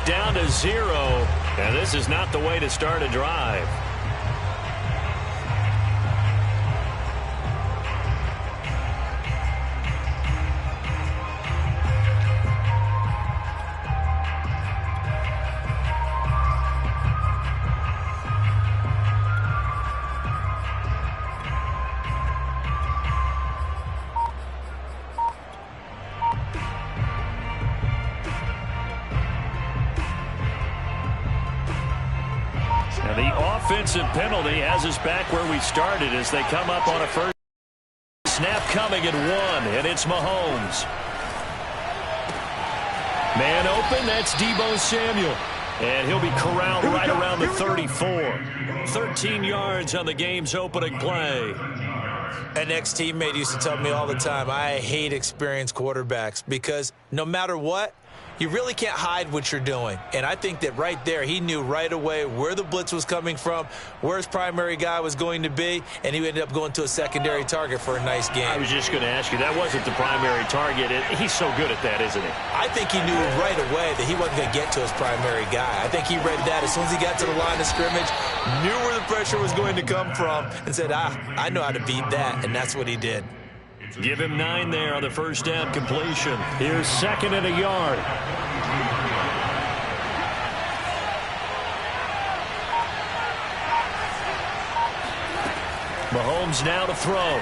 down to 0. And this is not the way to start a drive. Offensive penalty has us back where we started as they come up on a first snap coming at 1, and it's Mahomes. Man open, that's Deebo Samuel. And he'll be corralled right around the 34. 13 yards on the game's opening play. An ex-teammate used to tell me all the time, I hate experienced quarterbacks because no matter what, you really can't hide what you're doing. And I think that right there, he knew right away where the blitz was coming from, where his primary guy was going to be, and he ended up going to a secondary target for a nice game. I was just going to ask you, that wasn't the primary target. He's so good at that, isn't he? I think he knew right away that he wasn't going to get to his primary guy. I think he read that as soon as he got to the line of scrimmage, knew where the pressure was going to come from, and said, I know how to beat that, and that's what he did. Give him 9 there on the first down completion. Here's 2nd and a yard. Mahomes now to throw.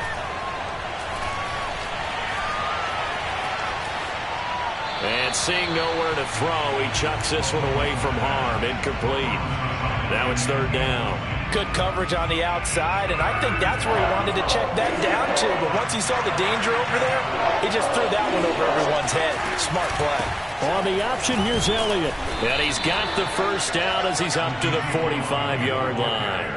And seeing nowhere to throw, he chucks this one away from harm. Incomplete. Now it's 3rd down. Good coverage on the outside, and I think that's where he wanted to check that down to. But once he saw the danger over there, he just threw that one over everyone's head. Smart play. On the option, here's Elliott. And he's got the first down as he's up to the 45-yard line.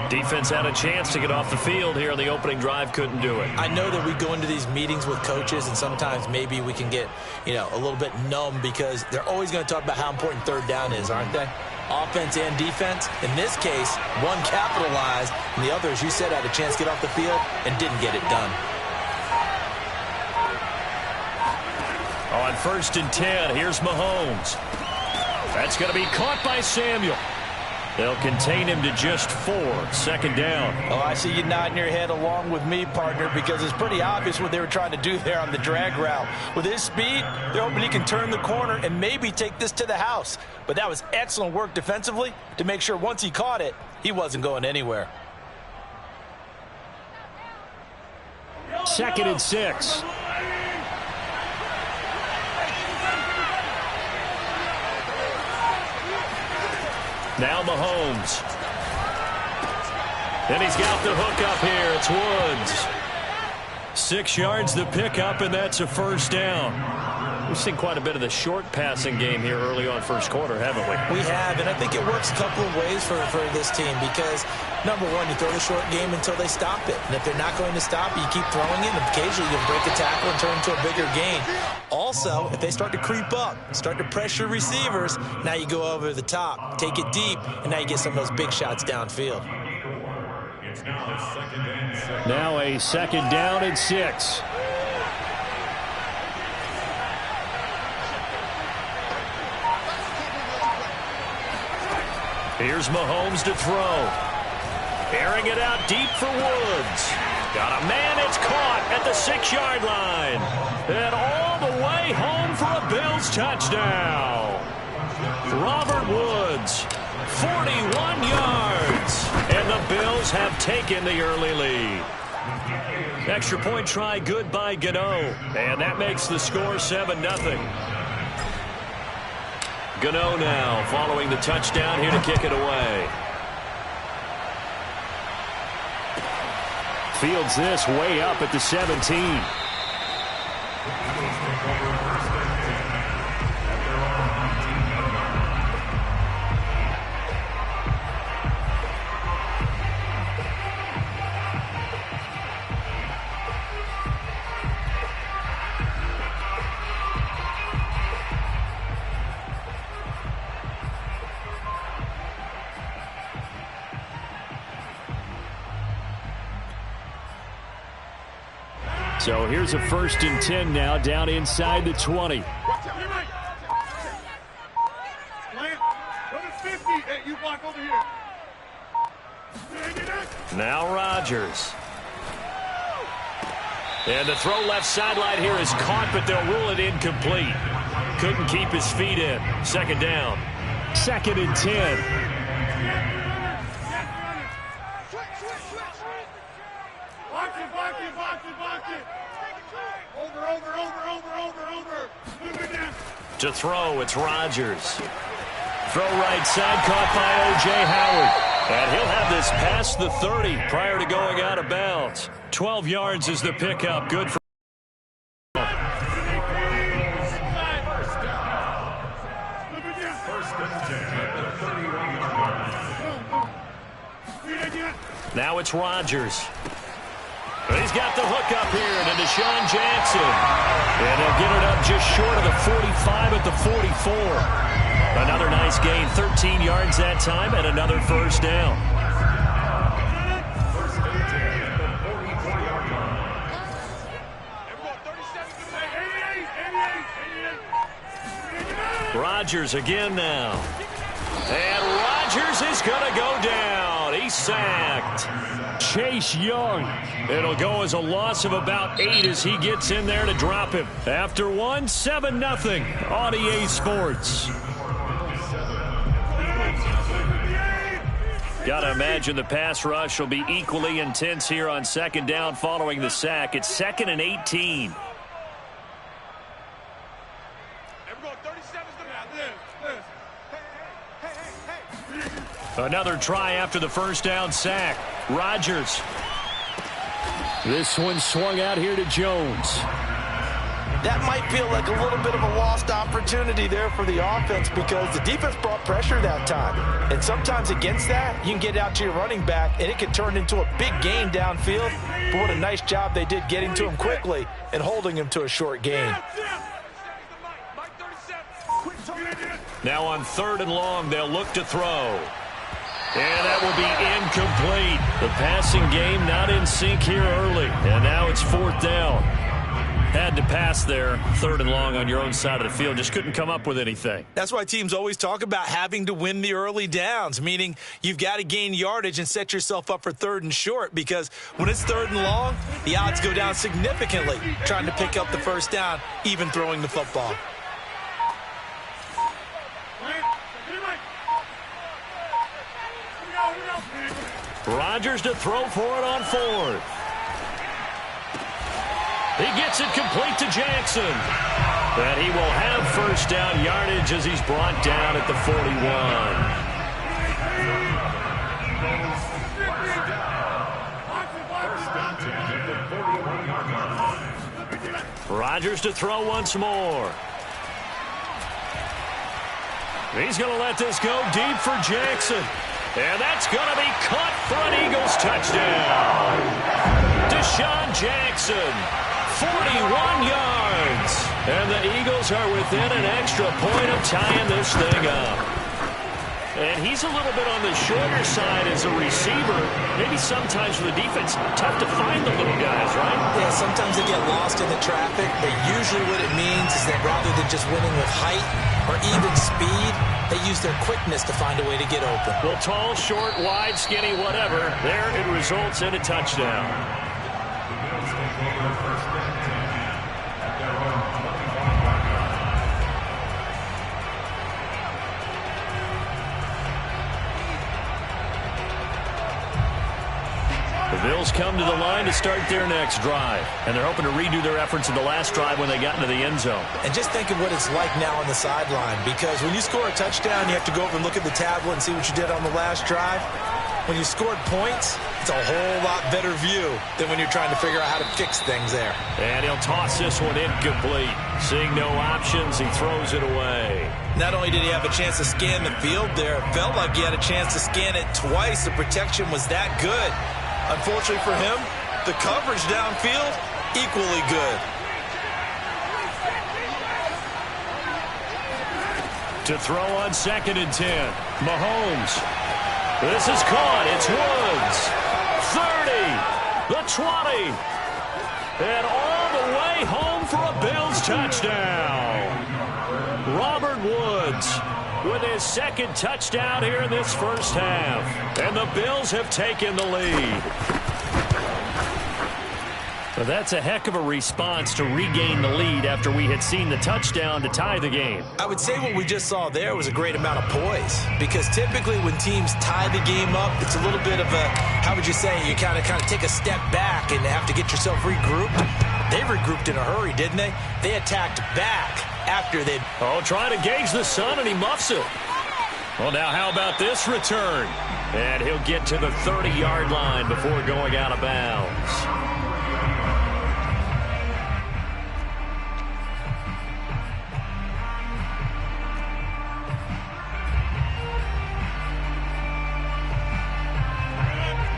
Defense had a chance to get off the field here on the opening drive, couldn't do it. I know that we go into these meetings with coaches, and sometimes maybe we can get, a little bit numb because they're always going to talk about how important 3rd down is, aren't they? Offense and defense. In this case, one capitalized, and the other, as you said, had a chance to get off the field and didn't get it done. On 1st and 10, here's Mahomes. That's going to be caught by Samuel. They'll contain him to just 4. 2nd down. Oh, I see you nodding your head along with me, partner, because it's pretty obvious what they were trying to do there on the drag route. With his speed, they're hoping he can turn the corner and maybe take this to the house. But that was excellent work defensively to make sure once he caught it, he wasn't going anywhere. 2nd and 6. Now Mahomes. And he's got the hook up here. It's Woods. 6 yards the pickup, and that's a first down. We've seen quite a bit of the short passing game here early on first quarter, haven't we? We have, and I think it works a couple of ways for this team because, number one, you throw the short game until they stop it. And if they're not going to stop it, you keep throwing it, and occasionally you break a tackle and turn into a bigger gain. Also, if they start to creep up, start to pressure receivers, now you go over the top, take it deep, and now you get some of those big shots downfield. Now a 2nd down and 6. Here's Mahomes to throw. Airing it out deep for Woods. Got a man, it's caught at the 6-yard line. And all the way home for a Bills touchdown. Robert Woods, 41 yards. And the Bills have taken the early lead. Extra point try good by Gano. And that makes the score 7-0. Gano now following the touchdown here to kick it away. Fields this way up at the 17. So here's a 1st and 10 now down inside the 20. Now Rodgers. And the throw left sideline here is caught, but they'll rule it incomplete. Couldn't keep his feet in. Second down. 2nd and 10. To throw, it's Rodgers. Throw right side, caught by O.J. Howard. And he'll have this past the 30 prior to going out of bounds. 12 yards is the pickup. Good for... Now it's Rodgers. He's got the hook up here to Deshaun Jackson. And he'll get it up just short of the 45 at the 44. Another nice gain, 13 yards that time, and another first down. Rodgers again now. And Rodgers is going to go down. He's sacked. Chase Young. It'll go as a loss of about 8 as he gets in there to drop him. After 1, 7-0 on EA Sports. Got to imagine the pass rush will be equally intense here on second down following the sack. It's 2nd and 18. Another try after the first down sack. Rodgers. This one swung out here to Jones. That might feel like a little bit of a lost opportunity there for the offense because the defense brought pressure that time. And sometimes against that, you can get out to your running back, and it can turn into a big gain downfield. But what a nice job they did getting to him quickly and holding him to a short gain. Now on 3rd and long, they'll look to throw. And that will be incomplete. The passing game not in sync here early. And now it's 4th down. Had to pass there, 3rd and long on your own side of the field. Just couldn't come up with anything. That's why teams always talk about having to win the early downs, meaning you've got to gain yardage and set yourself up for 3rd and short, because when it's 3rd and long, the odds go down significantly trying to pick up the first down, even throwing the football. Rodgers to throw for it on 4th. He gets it complete to Jackson. And he will have first down yardage as he's brought down at the 41. Rodgers to throw once more. He's going to let this go deep for Jackson. And that's going to be caught for an Eagles touchdown. Deshaun Jackson, 41 yards. And the Eagles are within an extra point of tying this thing up. And he's a little bit on the shorter side as a receiver. Maybe sometimes for the defense, tough to find the little guys, right? Yeah, sometimes they get lost in the traffic, but usually what it means is that rather than just winning with height or even speed, they use their quickness to find a way to get open. Well, tall, short, wide, skinny, whatever, there it results in a touchdown. The Bills come to the line to start their next drive, and they're hoping to redo their efforts in the last drive when they got into the end zone. And just think of what it's like now on the sideline, because when you score a touchdown, you have to go over and look at the tablet and see what you did on the last drive. When you scored points, it's a whole lot better view than when you're trying to figure out how to fix things there. And he'll toss this one incomplete. Seeing no options, he throws it away. Not only did he have a chance to scan the field there, it felt like he had a chance to scan it twice. The protection was that good. Unfortunately for him, the coverage downfield, equally good. To throw on 2nd and 10, Mahomes. This is caught. It's Woods. 30, the 20, and all the way home for a Bills touchdown. Robert Woods with his second touchdown here in this first half. And the Bills have taken the lead. Well, that's a heck of a response to regain the lead after we had seen the touchdown to tie the game. I would say what we just saw there was a great amount of poise, because typically when teams tie the game up, it's a little bit of a, how would you say, you kind of take a step back and have to get yourself regrouped. They regrouped in a hurry, didn't they? They attacked back after they... Oh, trying to gauge the sun, and he muffs it. Well, now how about this return? And he'll get to the 30-yard line before going out of bounds.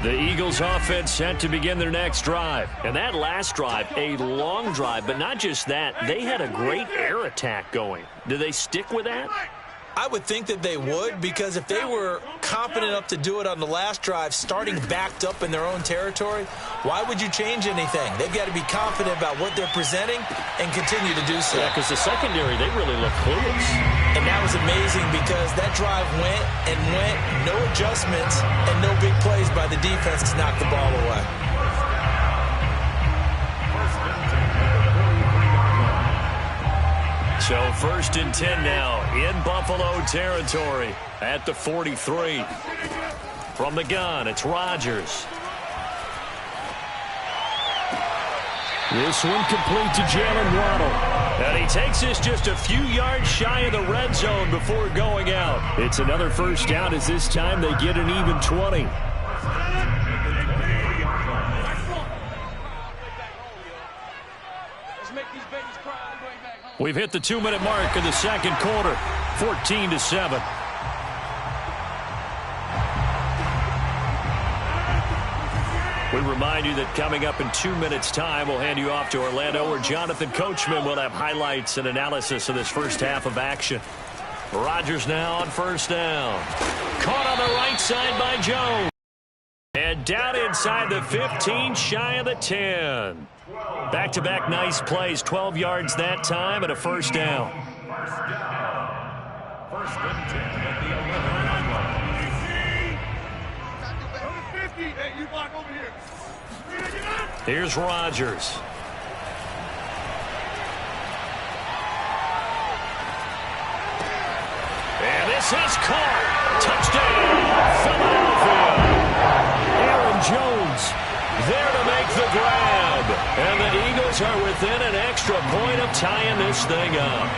The Eagles offense set to begin their next drive. And that last drive, a long drive, but not just that. They had a great air attack going. Do they stick with that? I would think that they would, because if they were confident enough to do it on the last drive, starting backed up in their own territory, why would you change anything? They've got to be confident about what they're presenting and continue to do so. Yeah, because the secondary, they really look clueless. And that was amazing, because that drive went and went, no adjustments and no big plays by the defense to knock the ball away. So 1st and 10 now in Buffalo territory at the 43. From the gun, it's Rodgers. This one complete to Jalen Waddle. And he takes this just a few yards shy of the red zone before going out. It's another first down, as this time they get an even 20. We've hit the 2-minute mark of the second quarter, 14-7. We remind you that coming up in 2 minutes' time, we'll hand you off to Orlando, where Jonathan Coachman will have highlights and analysis of this first half of action. Rodgers now on first down. Caught on the right side by Jones. And down inside the 15, shy of the 10. Back-to-back nice plays, 12 yards that time, and a first down. First and 10 at the 11-yard line. Hey, you block over here. Here's Rodgers. And this is caught. Touchdown, Philadelphia. Aaron Jones there to make the grab. And the Eagles are within an extra point of tying this thing up.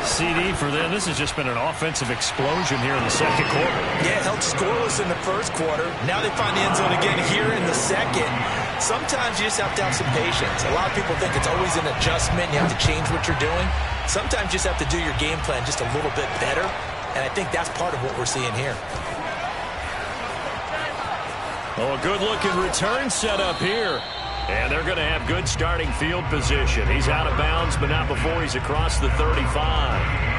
CD for them. This has just been an offensive explosion here in the second quarter. Yeah, held scoreless in the first quarter. Now they find the end zone again here in the second. Sometimes you just have to have some patience. A lot of people think it's always an adjustment. You have to change what you're doing. Sometimes you just have to do your game plan just a little bit better. And I think that's part of what we're seeing here. Oh, a good-looking return set up here. And they're going to have good starting field position. He's out of bounds, but not before he's across the 35.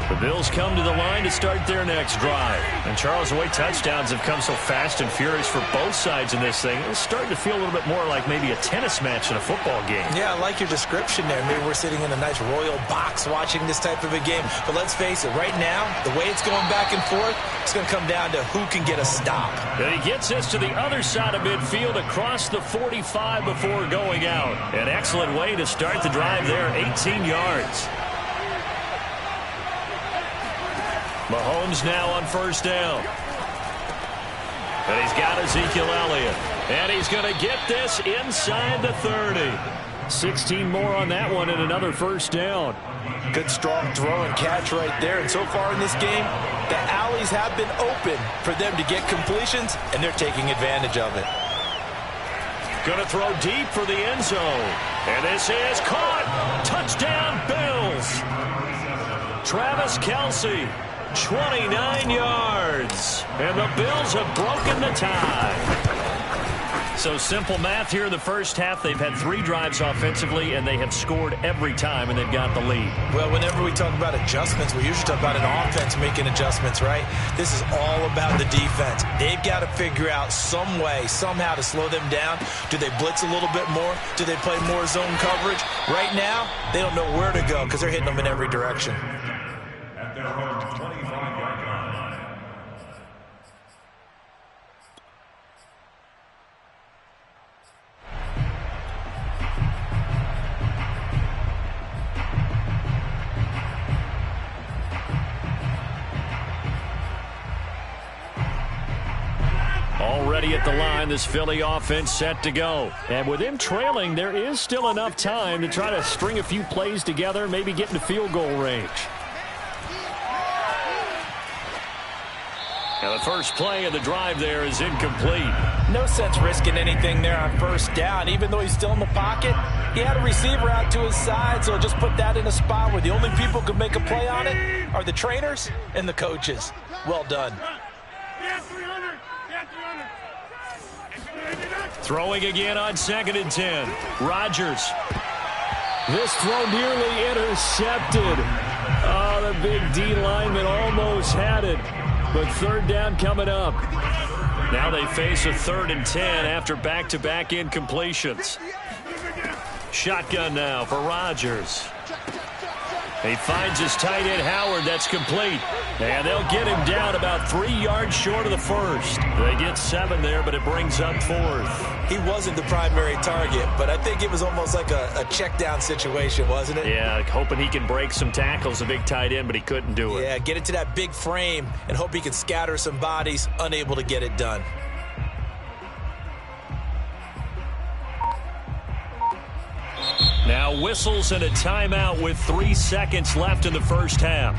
The Bills come to the line to start their next drive. And, Charles, the way touchdowns have come so fast and furious for both sides in this thing, it's starting to feel a little bit more like maybe a tennis match in a football game. Yeah, I like your description there. Maybe we're sitting in a nice royal box watching this type of a game. But let's face it, right now, the way it's going back and forth, it's going to come down to who can get a stop. And he gets this to the other side of midfield across the 45 before going out. An excellent way to start the drive there, 18 yards. Mahomes now on first down. And he's got Ezekiel Elliott. And he's going to get this inside the 30. 16 more on that one and another first down. Good strong throw and catch right there. And so far in this game, the alleys have been open for them to get completions, and they're taking advantage of it. Going to throw deep for the end zone. And this is caught. Touchdown, Bills. Travis Kelce, 29 yards. And the Bills have broken the tie. So simple math here in the first half. They've had 3 drives offensively, and they have scored every time, and they've got the lead. Well, whenever we talk about adjustments, we usually talk about an offense making adjustments, right? This is all about the defense. They've got to figure out some way, somehow to slow them down. Do they blitz a little bit more? Do they play more zone coverage? Right now, they don't know where to go because they're hitting them in every direction. At their own 25-yard line. Already at the line, this Philly offense set to go. And with him trailing, there is still enough time to try to string a few plays together, maybe get into field goal range. Now the first play of the drive there is incomplete. No sense risking anything there on first down. Even though he's still in the pocket, he had a receiver out to his side, so just put that in a spot where the only people who can make a play on it are the trainers and the coaches. Well done. Throwing again on 2nd and 10. Rodgers. This throw nearly intercepted. Oh, the big D lineman almost had it. But 3rd down coming up. Now they face a 3rd and 10 after back-to-back incompletions. Shotgun now for Rodgers. He finds his tight end Howard. That's complete. And they'll get him down about 3 yards short of the first. They get 7 there, but it brings up 4th. He wasn't the primary target, but I think it was almost like a check down situation, wasn't it? Yeah, hoping he can break some tackles, a big tight end, but he couldn't do it. Yeah, get it to that big frame and hope he can scatter some bodies, unable to get it done. Now whistles and a timeout with 3 seconds left in the first half.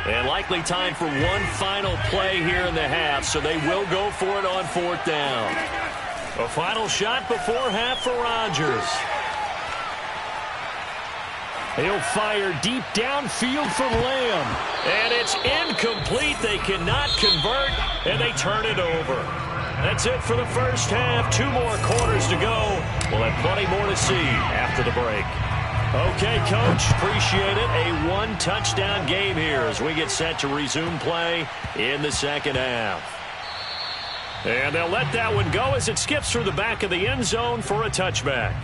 And likely time for one final play here in the half, so they will go for it on 4th down. A final shot before half for Rodgers. He'll fire deep downfield for Lamb. And it's incomplete. They cannot convert, and they turn it over. That's it for the first half. 2 more quarters to go. We'll have plenty more to see after the break. Okay, Coach, appreciate it. A 1-touchdown game here as we get set to resume play in the second half. And they'll let that one go as it skips through the back of the end zone for a touchback.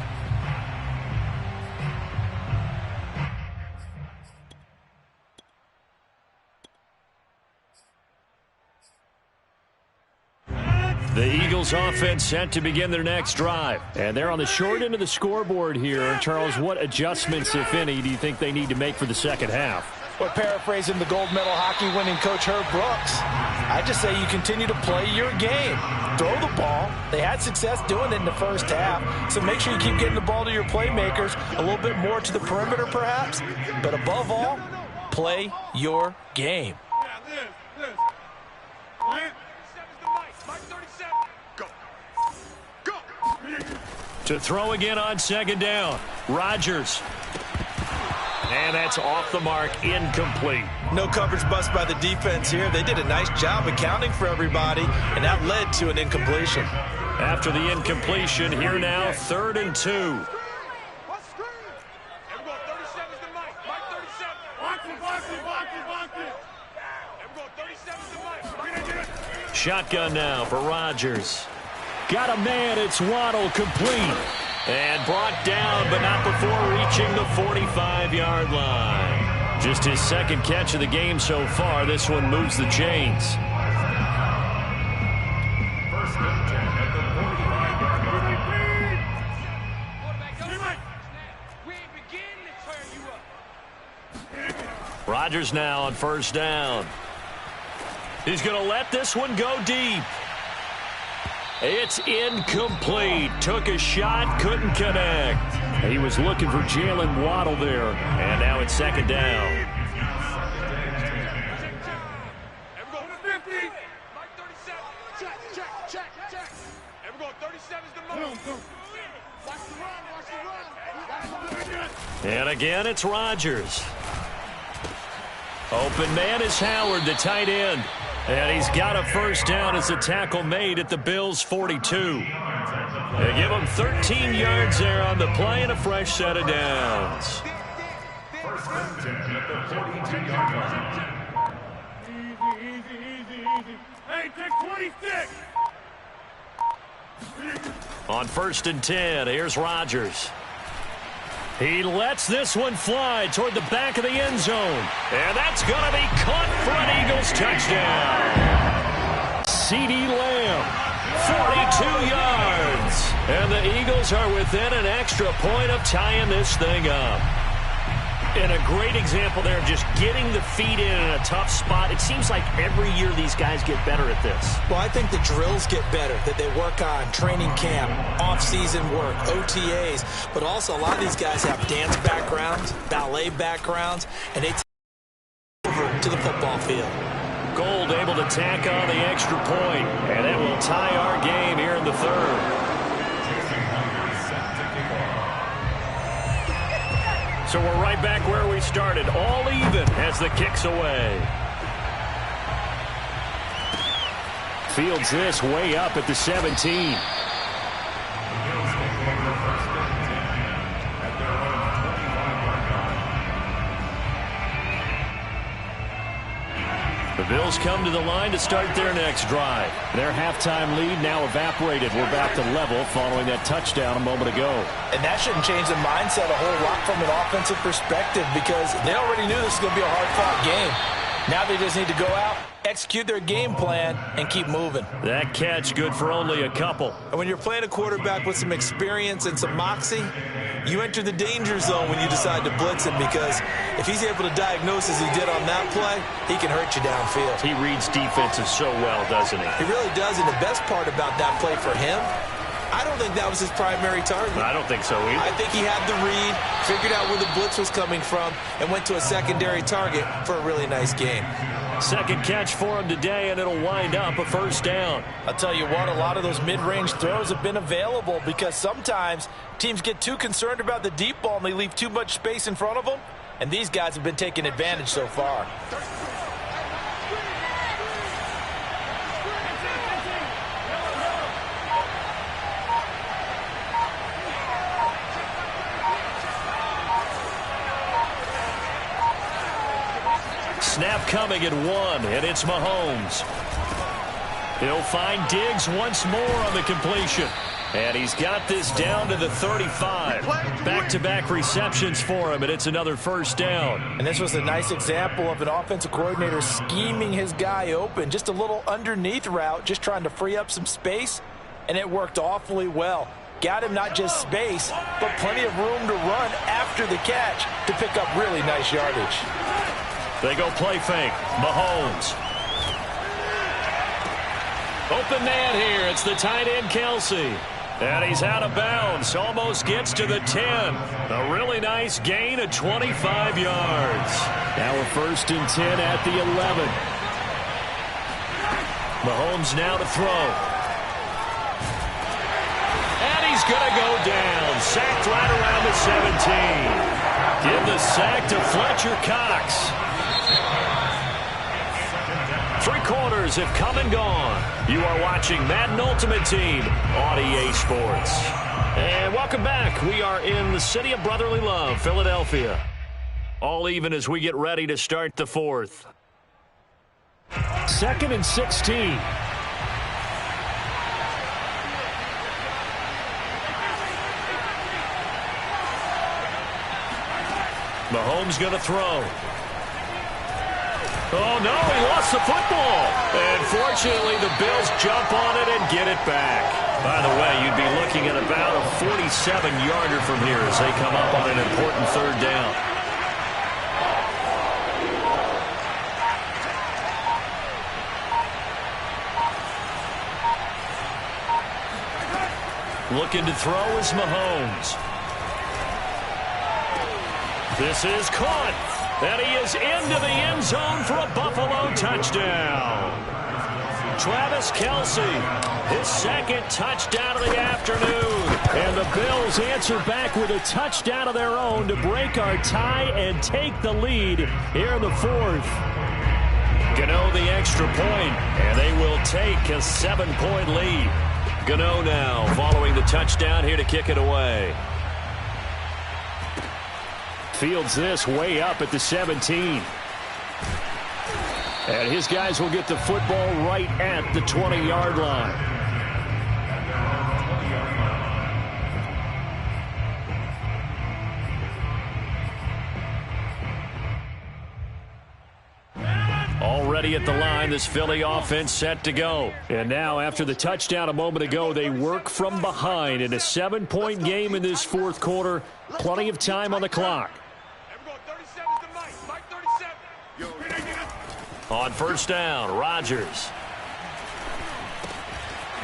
The Eagles offense set to begin their next drive. And they're on the short end of the scoreboard here. Charles, what adjustments, if any, do you think they need to make for the second half? Well, paraphrasing the gold medal hockey winning coach Herb Brooks, I just say you continue to play your game. Throw the ball. They had success doing it in the first half. So make sure you keep getting the ball to your playmakers, a little bit more to the perimeter perhaps. But above all, play your game. To throw again on 2nd down. Rodgers. And that's off the mark, incomplete. No coverage bust by the defense here. They did a nice job accounting for everybody, and that led to an incompletion. After the incompletion, here now, 3rd and 2. Shotgun now for Rodgers. Got a man, it's Waddle, complete. And brought down, but not before reaching the 45-yard line. Just his 2nd catch of the game so far. This one moves the chains. First and 10 at the 45-yard line. Rodgers now on 1st down. He's going to let this one go deep. It's incomplete. Took a shot, couldn't connect. He was looking for Jalen Waddle there. And now it's 2nd down. And again, it's Rodgers. Open man is Howard, the tight end. And he's got a first down as a tackle made at the Bills' 42. They give him 13 yards there on the play and a fresh set of downs. First and 10 at the 42-yard line. Easy. Hey, take 26. On first and 10, here's Rodgers. He lets this one fly toward the back of the end zone. And that's going to be caught for an Eagles touchdown. CeeDee Lamb, 42 yards. And the Eagles are within an extra point of tying this thing up. And a great example there of just getting the feet in a tough spot. It seems like every year these guys get better at this. Well, I think the drills get better that they work on, training camp, off-season work, OTAs. But also a lot of these guys have dance backgrounds, ballet backgrounds, and they take over to the football field. Gold able to tack on the extra point, and it will tie our game here in the third. So we're right back where we started, all even as the kick's away. Fields this way up at the 17. The Bills come to the line to start their next drive. Their halftime lead now evaporated. We're back to level following that touchdown a moment ago. And that shouldn't change the mindset a whole lot from an offensive perspective because they already knew this was going to be a hard-fought game. Now they just need to go out, execute their game plan, and keep moving. That catch good for only a couple. And when you're playing a quarterback with some experience and some moxie, you enter the danger zone when you decide to blitz him because if he's able to diagnose as he did on that play, he can hurt you downfield. He reads defenses so well, doesn't he? He really does, and the best part about that play for him, I don't think that was his primary target. I don't think so either. I think he had the read, figured out where the blitz was coming from, and went to a secondary target for a really nice game. Second catch for him today, and it'll wind up a first down. I'll tell you what, a lot of those mid-range throws have been available because sometimes teams get too concerned about the deep ball and they leave too much space in front of them, and these guys have been taking advantage so far. Snap coming at 1, and it's Mahomes. He'll find Diggs once more on the completion. And he's got this down to the 35. Back-to-back receptions for him, and it's another first down. And this was a nice example of an offensive coordinator scheming his guy open. Just a little underneath route, just trying to free up some space, and it worked awfully well. Got him not just space, but plenty of room to run after the catch to pick up really nice yardage. They go play fake. Mahomes. Open man here. It's the tight end, Kelsey. And he's out of bounds. Almost gets to the 10. A really nice gain of 25 yards. Now we're first and 10 at the 11. Mahomes now to throw. And he's going to go down. Sacked right around the 17. Give the sack to Fletcher Cox. 3 quarters have come and gone. You are watching Madden Ultimate Team on EA Sports. And welcome back. We are in the city of brotherly love, Philadelphia. All even as we get ready to start the fourth. 2nd and 16. Mahomes going to throw. Oh, no, he lost the football. And fortunately, the Bills jump on it and get it back. By the way, you'd be looking at about a 47-yarder from here as they come up on an important third down. Looking to throw is Mahomes. This is caught. And he is into the end zone for a Buffalo touchdown. Travis Kelce, his second touchdown of the afternoon. And the Bills answer back with a touchdown of their own to break our tie and take the lead here in the fourth. Gano the extra point, and they will take a 7-point lead. Gano now following the touchdown here to kick it away. Fields this way up at the 17. And his guys will get the football right at the 20-yard line. Already at the line, this Philly offense set to go. And now, after the touchdown a moment ago, they work from behind in a 7-point game in this fourth quarter. Plenty of time on the clock. On first down, Rodgers.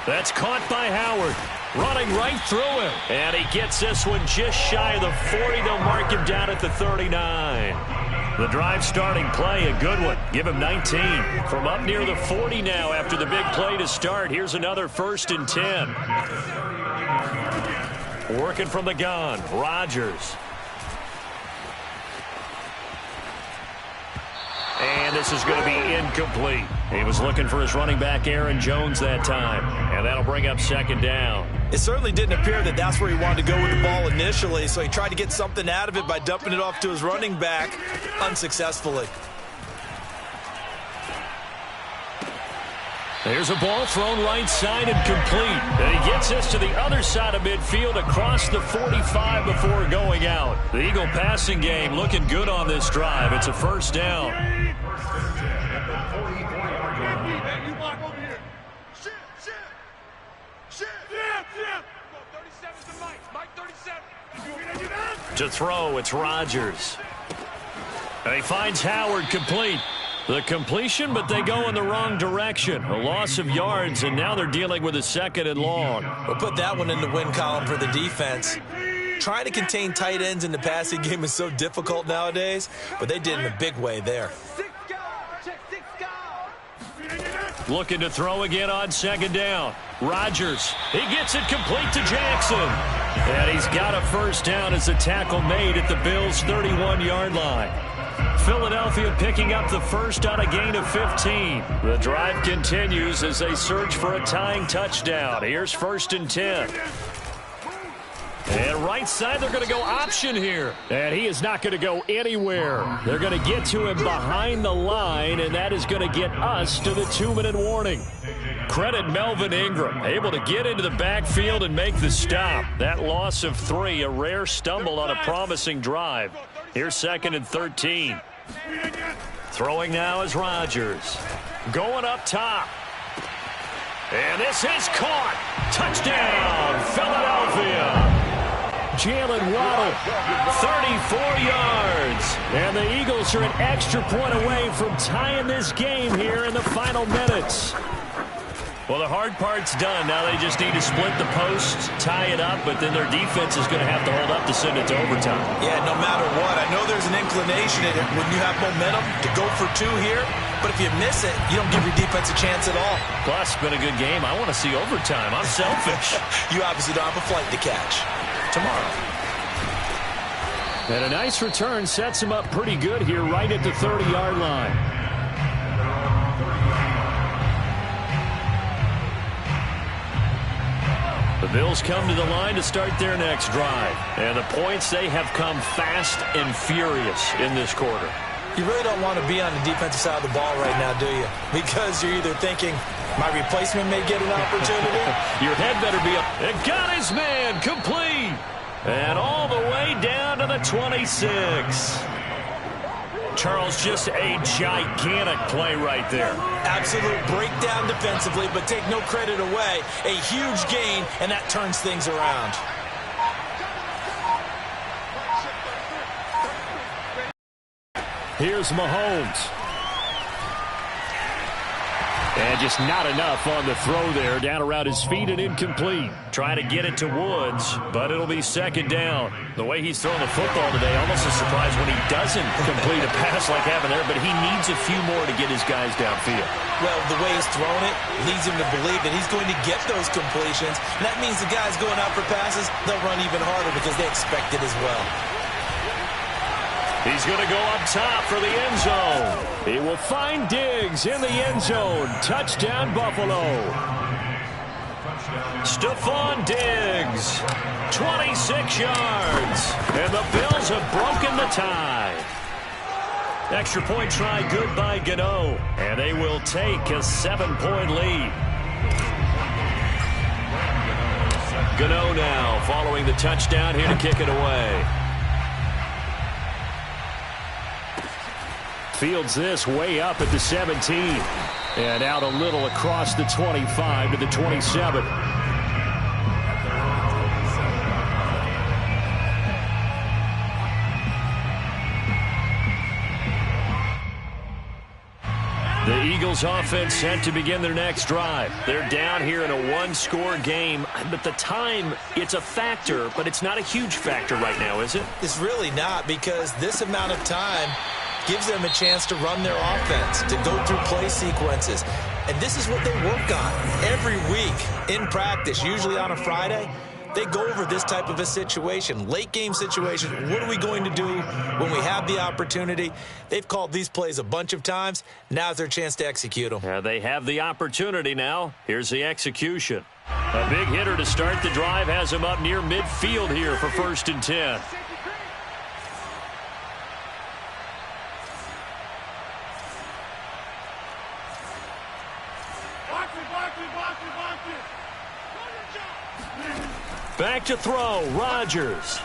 That's caught by Howard. Running right through him. And he gets this one just shy of the 40. They'll mark him down at the 39. The drive starting play, a good one. Give him 19. From up near the 40 now after the big play to start. Here's another 1st and 10. Working from the gun, Rodgers. And this is going to be incomplete. He was looking for his running back, Aaron Jones, that time. And that'll bring up 2nd down. It certainly didn't appear that that's where he wanted to go with the ball initially, so he tried to get something out of it by dumping it off to his running back unsuccessfully. There's a ball thrown right side and complete. And he gets this to the other side of midfield across the 45 before going out. The Eagle passing game looking good on this drive. It's a 1st down. To throw, it's Rodgers. And he finds Howard complete. The completion, but they go in the wrong direction. A loss of yards, and now they're dealing with a 2nd and long. We'll put that one in the win column for the defense. Trying to contain tight ends in the passing game is so difficult nowadays, but they did in a big way there. Looking to throw again on 2nd down. Rodgers, he gets it complete to Jackson. And he's got a 1st down as the tackle made at the Bills' 31-yard line. Philadelphia picking up the first on a gain of 15. The drive continues as they search for a tying touchdown. Here's 1st and 10. And right side, they're going to go option here. And he is not going to go anywhere. They're going to get to him behind the line, and that is going to get us to the 2-minute warning. Credit Melvin Ingram, able to get into the backfield and make the stop. That loss of 3, a rare stumble on a promising drive. Here's 2nd and 13. Throwing now is Rodgers. Going up top. And this is caught. Touchdown, Philadelphia. Jalen Waddle, 34 yards. And the Eagles are an extra point away from tying this game here in the final minutes. Well, the hard part's done. Now they just need to split the posts, tie it up, but then their defense is going to have to hold up to send it to overtime. Yeah, no matter what. I know there's an inclination in it when you have momentum to go for 2 here, but if you miss it, you don't give your defense a chance at all. Plus, it's been a good game. I want to see overtime. I'm selfish. You obviously don't have a flight to catch tomorrow. And a nice return sets him up pretty good here right at the 30-yard line. The Bills come to the line to start their next drive. And the points, they have come fast and furious in this quarter. You really don't want to be on the defensive side of the ball right now, do you? Because you're either thinking, my replacement may get an opportunity. Your head better be up. And got his man complete. And all the way down to the 26. Charles, just a gigantic play right there. Absolute breakdown defensively, but take no credit away. A huge gain, and that turns things around. Here's Mahomes. And just not enough on the throw there. Down around his feet and incomplete. Trying to get it to Woods, but it'll be second down. The way he's throwing the football today, almost a surprise when he doesn't complete a pass like having there, but he needs a few more to get his guys downfield. Well, the way he's throwing it leads him to believe that he's going to get those completions. And that means the guys going out for passes, they'll run even harder because they expect it as well. He's going to go up top for the end zone. He will find Diggs in the end zone. Touchdown, Buffalo. Stephon Diggs, 26 yards. And the Bills have broken the tie. Extra point try good by Gano. And they will take a 7-point lead. Gano now following the touchdown here to kick it away. Fields this way up at the 17. And out a little across the 25 to the 27. The Eagles offense set to begin their next drive. They're down here in a one-score game, but the time, it's a factor, but it's not a huge factor right now, is it? It's really not, because this amount of time gives them a chance to run their offense, to go through play sequences. And this is what they work on every week in practice, usually on a Friday. They go over this type of a situation, late game situation. What are we going to do when we have the opportunity? They've called these plays a bunch of times. Now's their chance to execute them. They have the opportunity now. Here's the execution. A big hitter to start the drive has him up near midfield here for 1st and 10. Back to throw, Rodgers.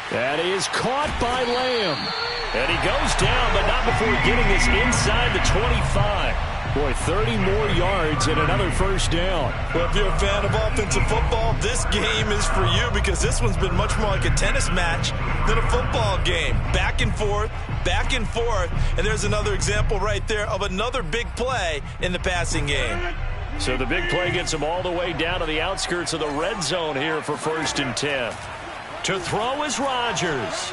That is caught by Lamb. And he goes down, but not before getting this inside the 25. Boy, 30 more yards and another first down. Well, if you're a fan of offensive football, this game is for you, because this one's been much more like a tennis match than a football game. Back and forth, and there's another example right there of another big play in the passing game. So the big play gets him all the way down to the outskirts of the red zone here for 1st and 10. To throw is Rodgers.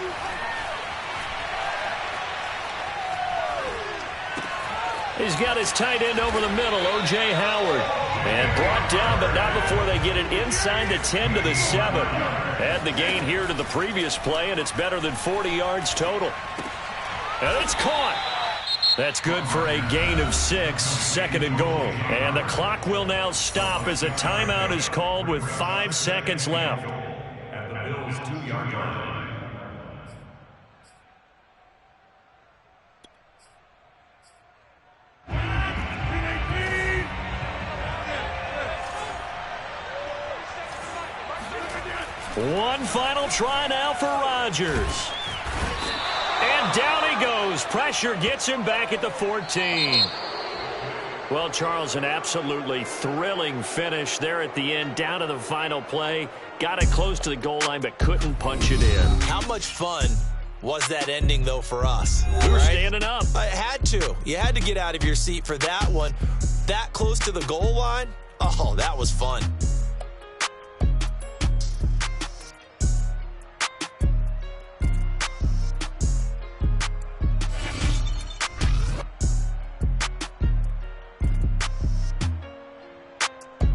He's got his tight end over the middle, O.J. Howard. And brought down, but not before they get it inside the 10 to the 7. Add the gain here to the previous play, and it's better than 40 yards total. And it's caught. That's good for a gain of 6, 2nd and goal. And the clock will now stop as a timeout is called with 5 seconds left. At the Bills' 2-yard line. One final try now for Rodgers. And down he goes. Pressure gets him back at the 14. Well, Charles, an absolutely thrilling finish there at the end, down to the final play. Got it close to the goal line, but couldn't punch it in. How much fun was that ending, though, for us? We were standing up. I had to. You had to get out of your seat for that one. That close to the goal line? Oh, that was fun.